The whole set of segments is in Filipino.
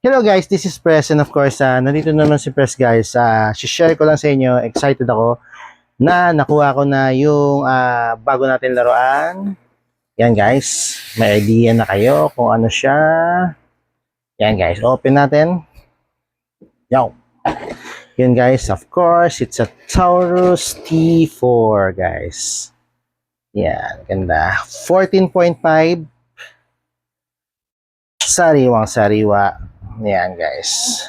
Hello guys, this is Press and of course, nandito naman si Press guys. Share ko lang sa inyo, excited ako na nakuha ko na yung bago natin laruan. Yan guys, may idea na kayo kung ano siya. Yan guys, open natin. Yo! Yan guys, of course, it's a Taurus T4 guys. Yan, ganda. 14.5 sariwang sariwa. Yan guys.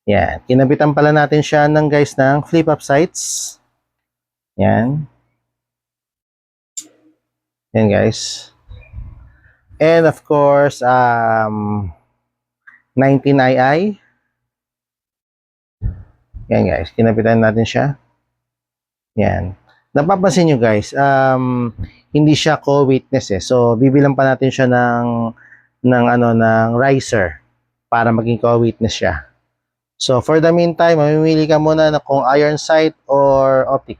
Yan. Kinabitan pala natin siya ng guys ng flip-up sights. Yan. Yan guys. And of course, 19II. Yan guys. Kinabitan natin siya. Yan. Napapansin nyo guys, hindi siya co-witness eh. So, bibilang pa natin siya ng riser para maging co-witness siya. So, for the meantime, mamimili ka muna na kung iron sight or optic.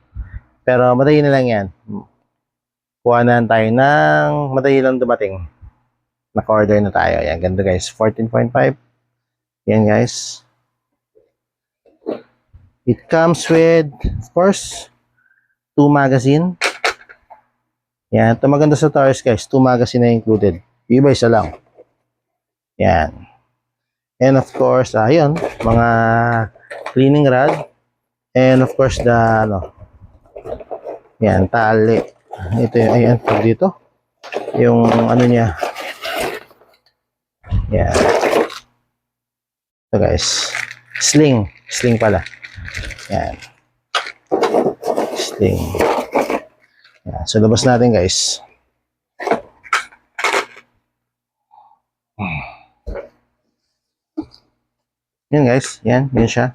Pero, madali na lang yan. Kuha na tayo ng madali lang dumating. Naka-order na tayo. Yan, ganda guys. 14.5. Yan guys. It comes with, of course, 2 magazine. Yan. Ito maganda sa Taurus guys. 2 magazine na included. Iba isa lang. Yan. And of course, ayun, mga cleaning rod. And of course, yan, tali. Ito yung, ayan, dito. Yung, ano niya. Yan. Ito guys. Sling. Sling pala. Yan. Sling. Yan. So, labas natin guys. Yan guys, yan siya.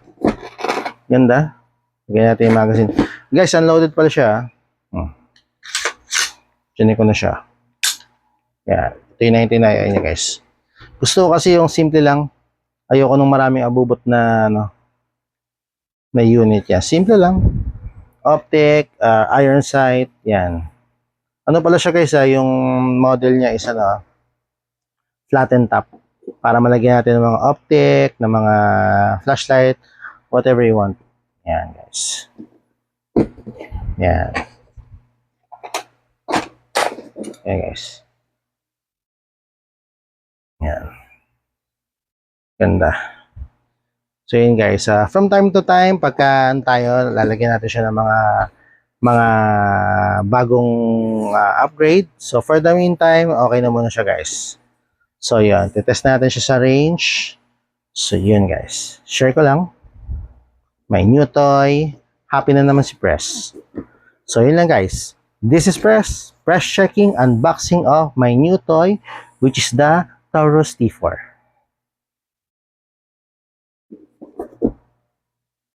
Ganda. Lagyan natin yung magazine. Guys, unloaded pala siya. Diyan ko na siya. Yan. Ito yung 99 niya guys. Gusto ko kasi yung simple lang. Ayoko nung maraming abubot na na unit yan. Simple lang. Optic, iron sight, yan. Ano pala siya guys, yung model niya is flat and top. Para malagyan natin ng mga optic, ng mga flashlight, whatever you want. Yan, guys. Yan. Yan, guys. Yan. Ganda. So, yun guys. From time to time, pagka tayo, lalagyan natin siya ng mga bagong upgrade. So, for the meantime, okay na muna siya, guys. So, yun. Titest natin siya sa range. So, yun guys. Share ko lang. May new toy. Happy na naman si Press. So, yun lang guys. This is Press. Press checking unboxing of my new toy, which is the Taurus T4.